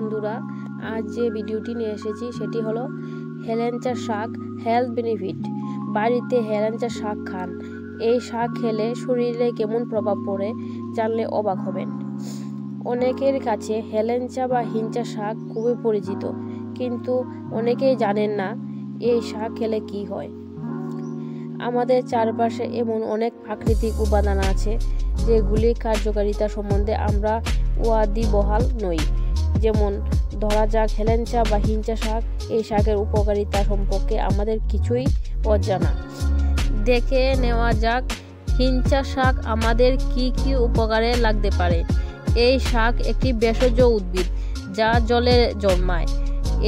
বন্ধুরা, আজ যে ভিডিওটি নিয়ে এসেছি সেটি হলো হেলেঞ্চা শাক হেলথ বেনিফিট। বাড়িতে হেলেঞ্চা শাক খান। এই শাক খেলে শরীরে কেমন প্রভাব পড়ে জানলে অবাক হবেন। অনেকের কাছে হেলেঞ্চা বা হিঞ্চা শাক খুবই পরিচিত, কিন্তু অনেকেই জানেন না এই শাক খেলে কি হয়। আমাদের চারপাশে এমন অনেক প্রাকৃতিক উপাদান আছে যেগুলির কার্যকারিতা সম্বন্ধে আমরা ওয়াদিবহাল নই। যেমন ধরা যাক হেলেঞ্চা বা হিঞ্চা শাক, এই শাকের উপকারিতা সম্পর্কে আমাদের কিছুই অজানা। দেখে নেওয়া যাক হিঞ্চা শাক আমাদের কি কি উপকারে লাগতে পারে। এই শাক একটি ভেষজ উদ্ভিদ যা জলে জন্মায়।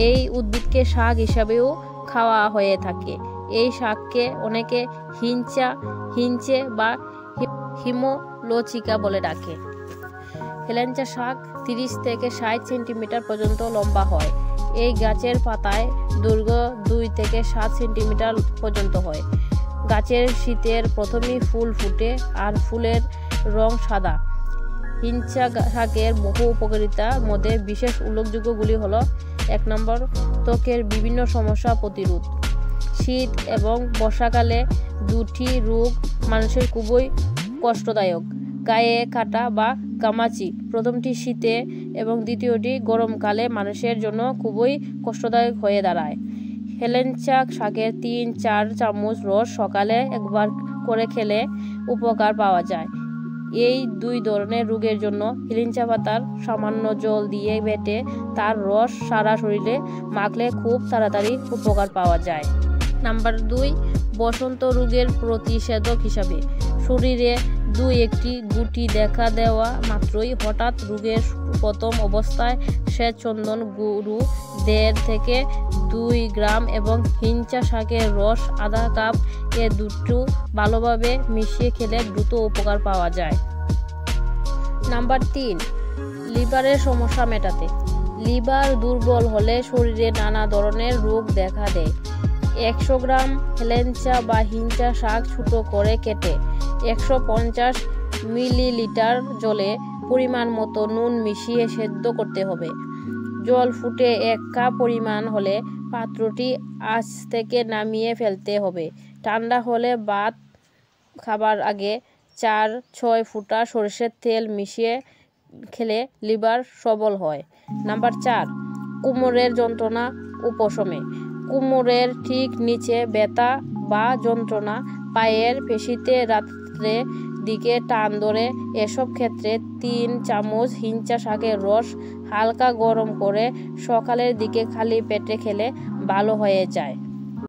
এই উদ্ভিদকে শাক হিসাবেও খাওয়া হয়ে থাকে। এই শাককে অনেকে হিঞ্চে বা হিমোলচিকা বলে ডাকে। হেলেঞ্চা শাক 30 থেকে 60 সেন্টিমিটার পর্যন্ত লম্বা হয়। এই গাছের পাতায় দৈর্ঘ্য 2 থেকে 7 সেন্টিমিটার পর্যন্ত হয়। গাছের শীতের প্রথমেই ফুল ফুটে আর ফুলের রং সাদা। হিঞ্চা শাকের বহু উপকারিতার মধ্যে বিশেষ উল্লেখযোগ্যগুলি হলো: 1 নম্বর, ত্বকের বিভিন্ন সমস্যা প্রতিরোধ। শীত এবং বর্ষাকালে দুটি রোগ মানুষের খুবই কষ্টদায়ক। গায়ে কাটা বা ঘামাচি, প্রথমটি শীতে এবং দ্বিতীয়টি গরমকালে মানুষের জন্য খুবই কষ্টদায়ক হয়ে দাঁড়ায়। হেলেঞ্চা শাকের 3-4 চামচ রস সকালে একবার করে খেলে উপকার পাওয়া যায়। এই 2 ধরনের রোগের জন্য হেলেঞ্চা পাতার সামান্য জল দিয়ে বেটে তার রস সারা শরীরে মাখলে খুব তাড়াতাড়ি উপকার পাওয়া যায়। নাম্বার 2, বসন্ত রোগের প্রতিষেধক হিসাবে। শরীরে 2-1টি গুটি দেখা দেওয়া মাত্রই হঠাৎ রোগের প্রথম অবস্থায় শ্বেতচন্দন গুঁড়ো 1.5 থেকে 2 গ্রাম এবং হিঞ্চা শাকের রস আধা কাপ এ দুটো ভালোভাবে মিশিয়ে খেলে দ্রুত উপকার পাওয়া যায়। নাম্বার 3, লিভারের সমস্যা মেটাতে। লিভার দুর্বল হলে শরীরে নানা ধরনের রোগ দেখা দেয়। 100 গ্রাম হেলেঞ্চা বা হিঞ্চা শাক ছোট করে কেটে 150 মিলিলিটার জলে পরিমাণ মতো নুন মিশিয়ে সেদ্ধ করতে হবে। জল ফুটে 1 কাপ পরিমাণ হলে পাত্রটি আঁচ থেকে নামিয়ে ফেলতে হবে। ঠান্ডা হলে ভাত খাবার আগে 4-6 ফোঁটা সরষের তেল মিশিয়ে খেলে লিভার সবল হয়। নাম্বার 4, কোমরের যন্ত্রণা উপশমে। কোমরের ঠিক নিচে ব্যথা বা যন্ত্রণা, পায়ের পেশিতে রাত্রে দিকে টান ধরে, এসব ক্ষেত্রে 3 চামচ হিঞ্চা শাকের রস হালকা গরম করে সকালের দিকে খালি পেটে খেলে ভালো হয়ে যায়।